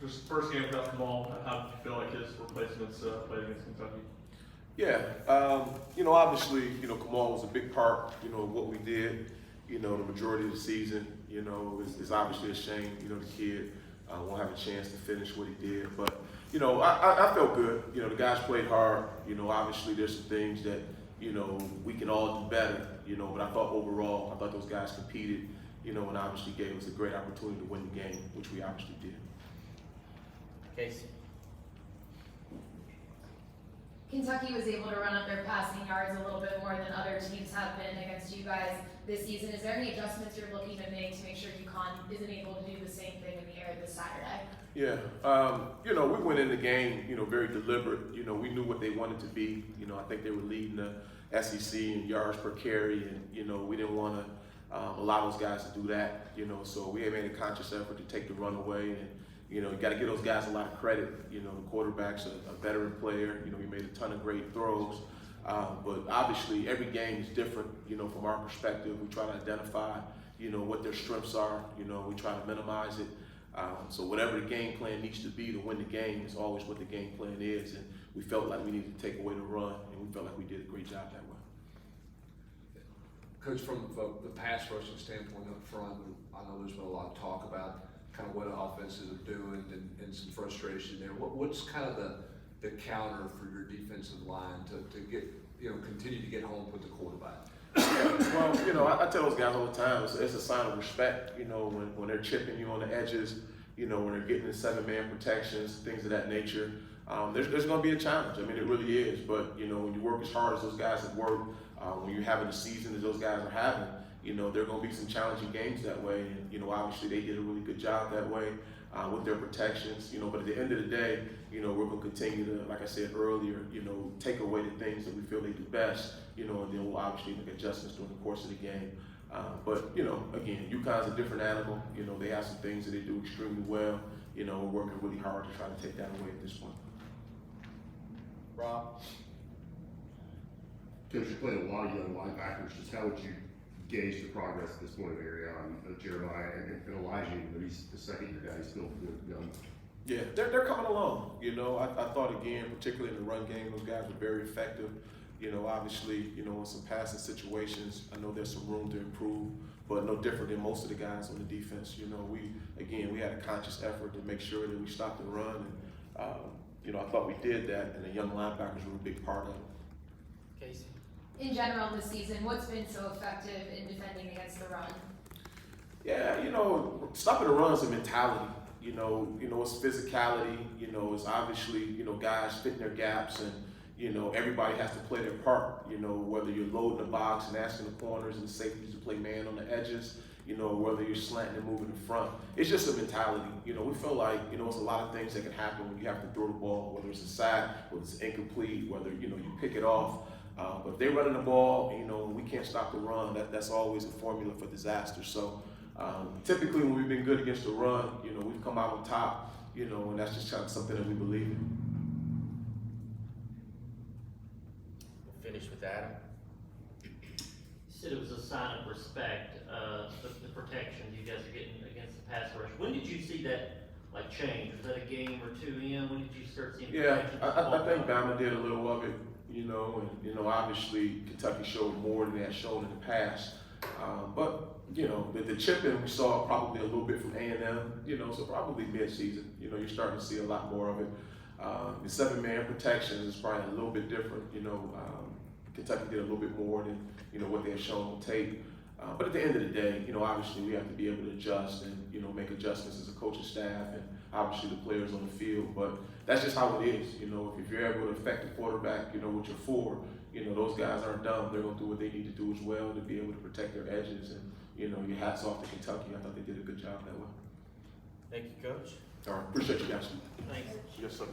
Just first game without Kamal, how did you feel like his replacements played against Kentucky? Yeah, obviously, Kamal was a big part, of what we did, the majority of the season, is obviously a shame, the kid won't have a chance to finish what he did. But, I felt good. The guys played hard. Obviously there's some things that, we can all do better, but I thought overall, I thought those guys competed, and obviously gave us a great opportunity to win the game, which we obviously did. Casey. Kentucky was able to run up their passing yards a little bit more than other teams have been against you guys this season. Is there any adjustments you're looking to make sure UConn isn't able to do the same thing in the air this Saturday? Yeah, we went in the game, very deliberate. We knew what they wanted to be. I think they were leading the SEC in yards per carry, and we didn't want to allow those guys to do that. So we made a conscious effort to take the run away, and you got to give those guys a lot of credit. The quarterback's a veteran player. He made a ton of great throws. But obviously, every game is different. From our perspective, we try to identify, what their strengths are. We try to minimize it. So whatever the game plan needs to be to win the game is always what the game plan is. And we felt like we needed to take away the run, and we felt like we did a great job that way. Coach, from the pass rushing standpoint up front, I know there's been a lot of talk about kind of what offenses are doing and some frustration there. What's kind of the counter for your defensive line to get, continue to get home with the quarterback? Well, I tell those guys all the time, it's a sign of respect, when they're chipping you on the edges, when they're getting in 7-man protections, things of that nature. There's going to be a challenge. I mean, it really is. But, when you work as hard as those guys have worked, when you're having the season that those guys are having, there are going to be some challenging games that way. And, obviously they did a really good job that way with their protections, but at the end of the day, we're going to continue to, like I said earlier, take away the things that we feel they do best, and then we'll obviously make adjustments during the course of the game. But, again, UConn's a different animal. They have some things that they do extremely well. We're working really hard to try to take that away at this point. Rob. Coach, you played a lot of young linebackers. Just how would you gauge the progress at this point of area on Jeremiah and Elijah? But he's the second-year guy. He's still young. Yeah, they're coming along. I thought, again, particularly in the run game, those guys were very effective. Obviously, in some passing situations, I know there's some room to improve, but no different than most of the guys on the defense. We had a conscious effort to make sure that we stopped the run, and I thought we did that, and the young linebackers were a big part of it. Casey. In general this season, what's been so effective in defending against the run? Yeah, stopping the run is a mentality. It's physicality. It's obviously, guys fitting their gaps, and everybody has to play their part. Whether you're loading the box and asking the corners and the safeties to play man on the edges, whether you're slanting and moving in front. It's just a mentality. We feel like, it's a lot of things that can happen when you have to throw the ball, whether it's a sack, whether it's incomplete, whether, you pick it off. But if they're running the ball, we can't stop the run. That's always a formula for disaster. So typically when we've been good against the run, we've come out on top, and that's just kind of something that we believe in. We'll finish with Adam. You said it was a sign of respect, the protection you guys are getting against the pass rush. When did you see that change? Was that a game or two in? When did you start seeing protection? I think Bama did a little of it, and obviously Kentucky showed more than they had shown in the past. But the chipping we saw probably a little bit from A&M, so probably mid-season. You're starting to see a lot more of it. The 7-man protections is probably a little bit different. Kentucky did a little bit more than what they had shown on tape. But at the end of the day, obviously we have to be able to adjust and make adjustments as a coaching staff and obviously the players on the field. But that's just how it is. If you're able to affect the quarterback, with your forward, those guys aren't dumb. They're gonna do what they need to do as well to be able to protect their edges. And your hats off to Kentucky. I thought they did a good job that way. Thank you, Coach. All right, appreciate you guys. Thanks. Yes, sir.